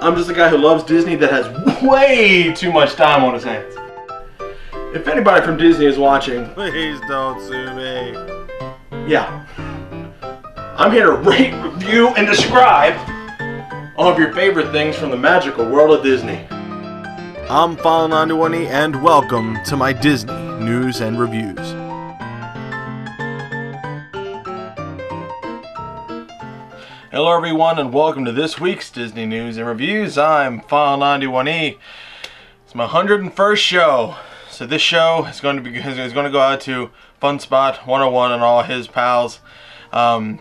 I'm just a guy who loves Disney that has way too much time on his hands. If anybody from Disney is watching, please don't sue me. Yeah. I'm here to rate, review, and describe all of your favorite things from the magical world of Disney. I'm File91e and welcome to my Disney news and reviews. Hello everyone and welcome to this week's Disney News and Reviews. I'm File91e. It's my 101st show. So this show is going to go out to Fun Spot 101 and all his pals. You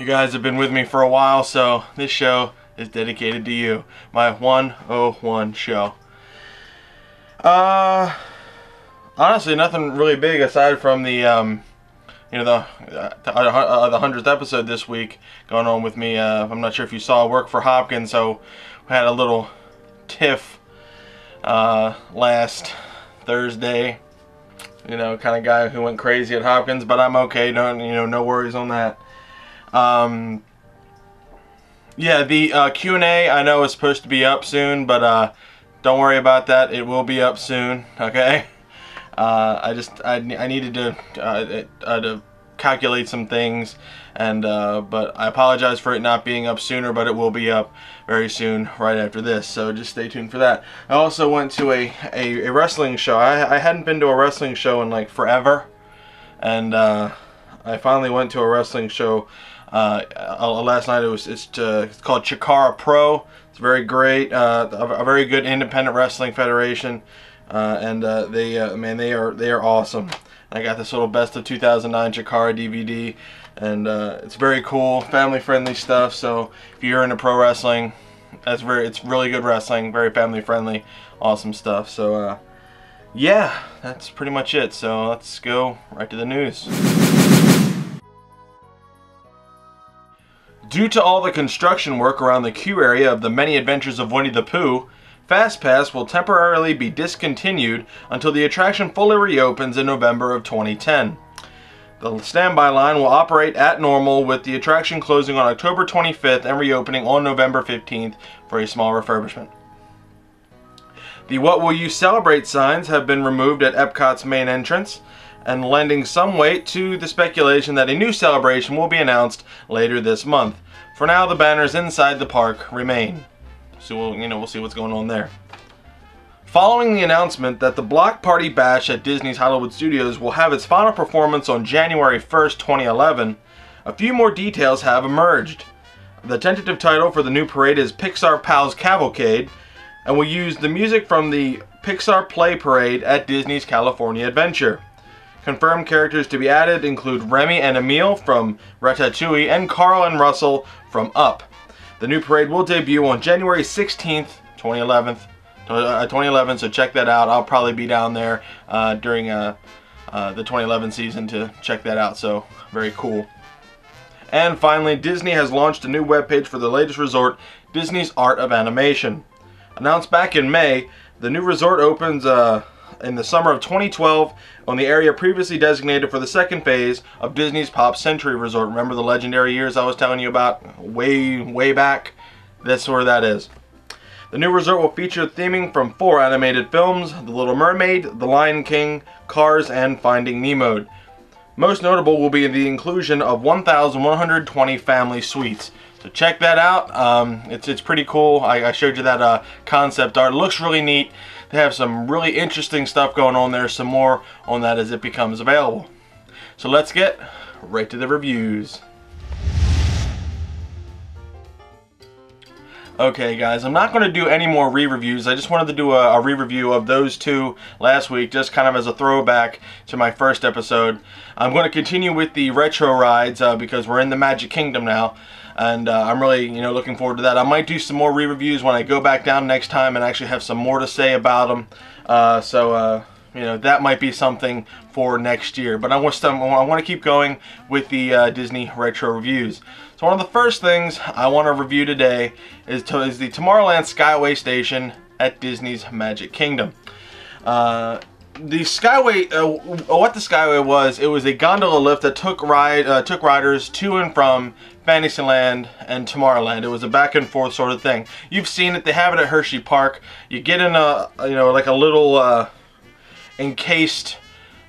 guys have been with me for a while, so this show is dedicated to you. My 101 show. Honestly, nothing really big aside from the the 100th episode this week going on with me. I'm not sure if you saw Work for Hopkins, so we had a little tiff last Thursday. Kind of guy who went crazy at Hopkins, but I'm okay. No worries on that. Yeah, the Q&A I know is supposed to be up soon, but don't worry about that. It will be up soon. Okay. I needed to calculate some things, and but I apologize for it not being up sooner, but it will be up very soon right after this, so just stay tuned for that. I also went to a wrestling show. I hadn't been to a wrestling show in like forever, and I finally went to a wrestling show last night. It's called Chikara Pro. It's very great, a very good independent wrestling federation. And they are awesome. I got this little best of 2009 Chikara DVD, and it's very cool, family-friendly stuff. So if you're into pro wrestling, it's really good wrestling, very family-friendly, awesome stuff. So yeah, that's pretty much it. So let's go right to the news. Due to all the construction work around the queue area of the Many Adventures of Winnie the Pooh, FastPass will temporarily be discontinued until the attraction fully reopens in November of 2010. The standby line will operate at normal, with the attraction closing on October 25th and reopening on November 15th for a small refurbishment. The What Will You Celebrate signs have been removed at Epcot's main entrance, and lending some weight to the speculation that a new celebration will be announced later this month. For now, the banners inside the park remain. So we'll see what's going on there. Following the announcement that the Block Party Bash at Disney's Hollywood Studios will have its final performance on January 1st, 2011, a few more details have emerged. The tentative title for the new parade is Pixar Pals Cavalcade, and will use the music from the Pixar Play Parade at Disney's California Adventure. Confirmed characters to be added include Remy and Emile from Ratatouille and Carl and Russell from Up. The new parade will debut on January 16th, 2011, so check that out. I'll probably be down there during the 2011 season to check that out, so very cool. And finally, Disney has launched a new webpage for the latest resort, Disney's Art of Animation. Announced back in May, the new resort opens in the summer of 2012 on the area previously designated for the second phase of Disney's Pop Century Resort. Remember the legendary years I was telling you about way back? That's where that is. The new resort will feature theming from 4 animated films: The Little Mermaid, The Lion King, Cars, and Finding Nemo. Most notable will be the inclusion of 1,120 family suites. So check that out. It's pretty cool. I showed you that concept art. It looks really neat. They have some really interesting stuff going on there. Some more on that as it becomes available. So let's get right to the reviews. Okay guys, I'm not going to do any more re-reviews. I just wanted to do a re-review of those two last week, just kind of as a throwback to my first episode. I'm going to continue with the retro rides because we're in the Magic Kingdom now. And I'm really, looking forward to that. I might do some more re-reviews when I go back down next time and actually have some more to say about them. That might be something for next year. But I want to keep going with the Disney retro reviews. So one of the first things I want to review today is the Tomorrowland Skyway station at Disney's Magic Kingdom. the Skyway, what the Skyway was, it was a gondola lift that took riders to and from Fantasyland and Tomorrowland. It was a back and forth sort of thing. You've seen it. They have it at Hershey Park. You get in a, like a little encased,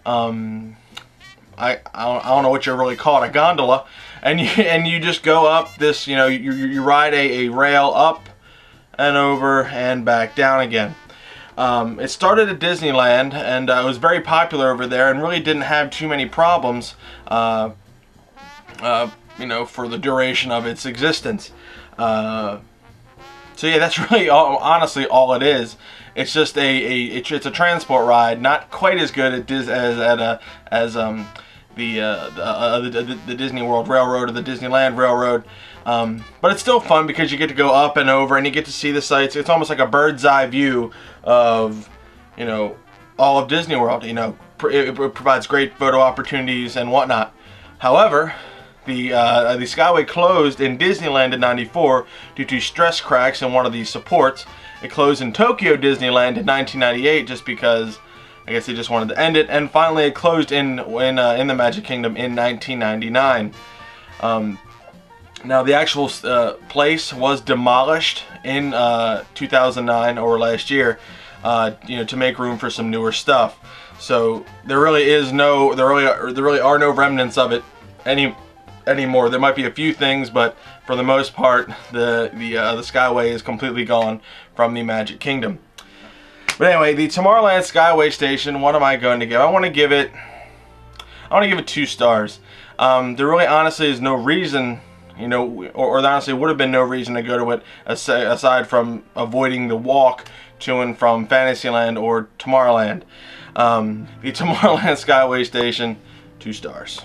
I don't know what you really call it, a gondola, and you just go up this, you ride a rail up and over and back down again. It started at Disneyland, and it was very popular over there, and really didn't have too many problems, for the duration of its existence. So yeah, that's really honestly all it is. It's just it's a transport ride, not quite as good as the Disney World Railroad or the Disneyland Railroad. But it's still fun because you get to go up and over and you get to see the sights. It's almost like a bird's eye view of, all of Disney World. It provides great photo opportunities and whatnot. However, the Skyway closed in Disneyland in '94 due to stress cracks in one of the supports. It closed in Tokyo Disneyland in 1998 just because I guess they just wanted to end it, and finally it closed in the Magic Kingdom in 1999. Now the actual place was demolished in 2009 or last year, to make room for some newer stuff. So there really are no remnants of it anymore. There might be a few things, but for the most part, the Skyway is completely gone from the Magic Kingdom. But anyway, the Tomorrowland Skyway station, what am I going to give? I want to give it 2 stars. There really honestly is no reason, or there honestly would have been no reason to go to it aside from avoiding the walk to and from Fantasyland or Tomorrowland. The Tomorrowland Skyway station, 2 stars.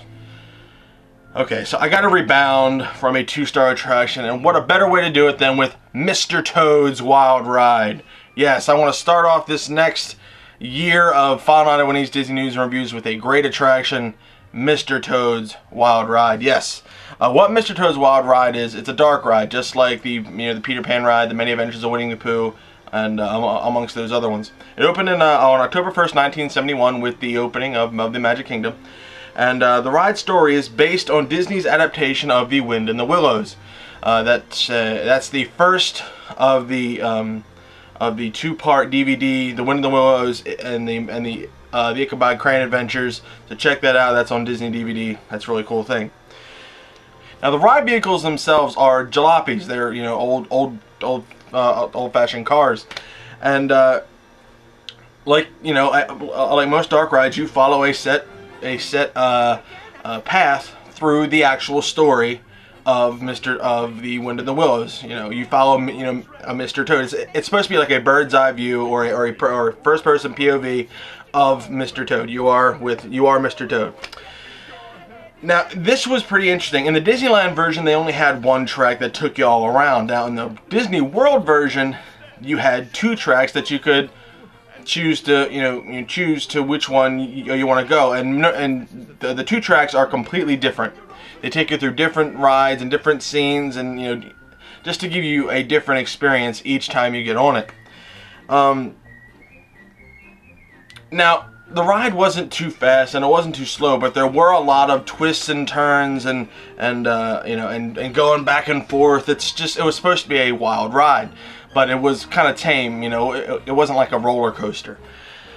Okay, so I got to rebound from a 2-star attraction, and what a better way to do it than with Mr. Toad's Wild Ride. Yes, I want to start off this next year of File91e's Disney News and Reviews with a great attraction, Mr. Toad's Wild Ride. Yes, what Mr. Toad's Wild Ride is, it's a dark ride, just like the Peter Pan ride, the Many Adventures of Winnie the Pooh, and amongst those other ones. It opened on October 1st, 1971 with the opening of the Magic Kingdom. And the ride story is based on Disney's adaptation of The Wind in the Willows. That's the first of the 2-part DVD, The Wind in the Willows and the Ichabod Crane Adventures. So check that out. That's on Disney DVD. That's a really cool thing. Now the ride vehicles themselves are jalopies. They're old-fashioned cars, and like most dark rides, you follow a set path through the actual story of The Wind in the Willows. You follow a Mr. Toad. It's supposed to be like a bird's eye view or a first person POV of Mr. Toad. You are Mr. Toad. Now this was pretty interesting. In the Disneyland version, they only had 1 track that took you all around. Now in the Disney World version, you had 2 tracks that you could choose to which one you want to go, and the 2 tracks are completely different. They take you through different rides and different scenes, and just to give you a different experience each time you get on it. Now the ride wasn't too fast and it wasn't too slow, but there were a lot of twists and turns and going back and forth. It was supposed to be a wild ride, but it was kind of tame. It wasn't like a roller coaster.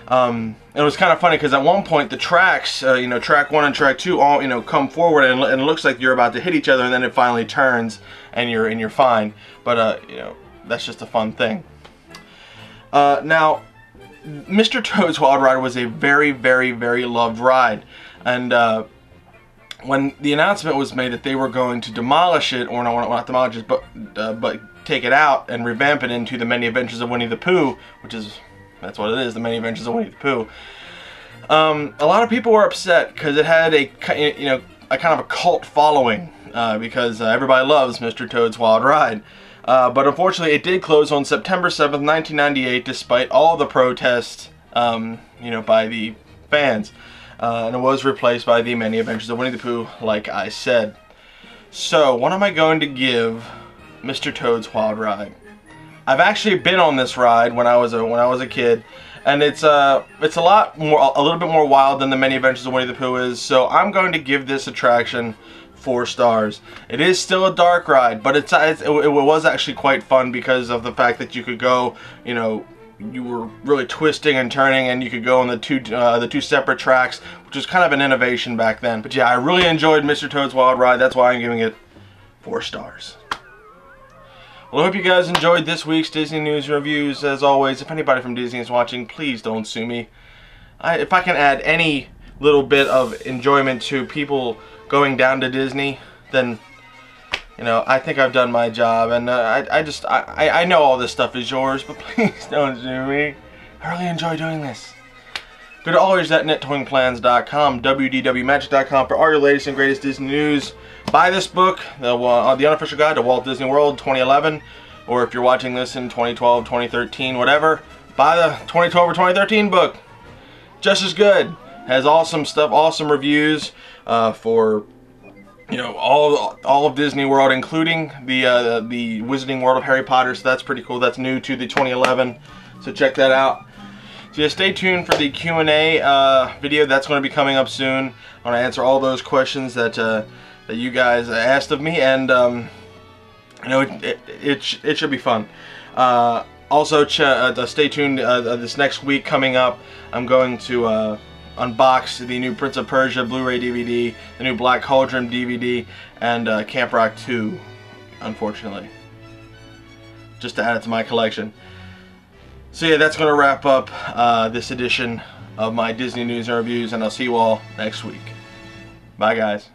It was kind of funny because at one point the tracks, track 1 and track 2 all come forward, and it looks like you're about to hit each other, and then it finally turns and you're fine. But that's just a fun thing. Now Mr. Toad's Wild Ride was a very, very, very loved ride, and when the announcement was made that they were going to demolish it, or not demolish it, but take it out and revamp it into the Many Adventures of Winnie the Pooh, that's what it is, the Many Adventures of Winnie the Pooh. A lot of people were upset because it had a kind of a cult following, because everybody loves Mr. Toad's Wild Ride. But unfortunately, it did close on September 7th, 1998, despite all the protests, by the fans. And it was replaced by the Many Adventures of Winnie the Pooh, like I said. So, what am I going to give Mr. Toad's Wild Ride? I've actually been on this ride when I was a kid, and it's a little bit more wild than the Many Adventures of Winnie the Pooh is. So I'm going to give this attraction 4 stars. It is still a dark ride, but it was actually quite fun because of the fact that you could go, you know, you were really twisting and turning, and you could go on the two separate tracks, which was kind of an innovation back then. But yeah, I really enjoyed Mr. Toad's Wild Ride. That's why I'm giving it 4 stars. Well, I hope you guys enjoyed this week's Disney News Reviews. As always, if anybody from Disney is watching, please don't sue me. If I can add any little bit of enjoyment to people going down to Disney, then, you know, I think I've done my job. And I know all this stuff is yours, but please don't sue me. I really enjoy doing this. Go to alleyours.nettoyingplans.com, wdwmagic.com for all your latest and greatest Disney news. Buy this book, the unofficial guide to Walt Disney World 2011, or if you're watching this in 2012, 2013, whatever, buy the 2012 or 2013 book. Just as good. Has awesome stuff, awesome reviews for, you know, all of Disney World, including the Wizarding World of Harry Potter. So that's pretty cool. That's new to the 2011. So check that out. So yeah, stay tuned for the Q&A video. That's going to be coming up soon. I'm going to answer all those questions that that you guys asked of me, and you know, it should be fun. Also, stay tuned. This next week coming up, I'm going to unbox the new Prince of Persia Blu-ray DVD, the new Black Cauldron DVD, and Camp Rock 2, unfortunately, just to add it to my collection. So yeah, that's going to wrap up this edition of my Disney News and Reviews, and I'll see you all next week. Bye, guys.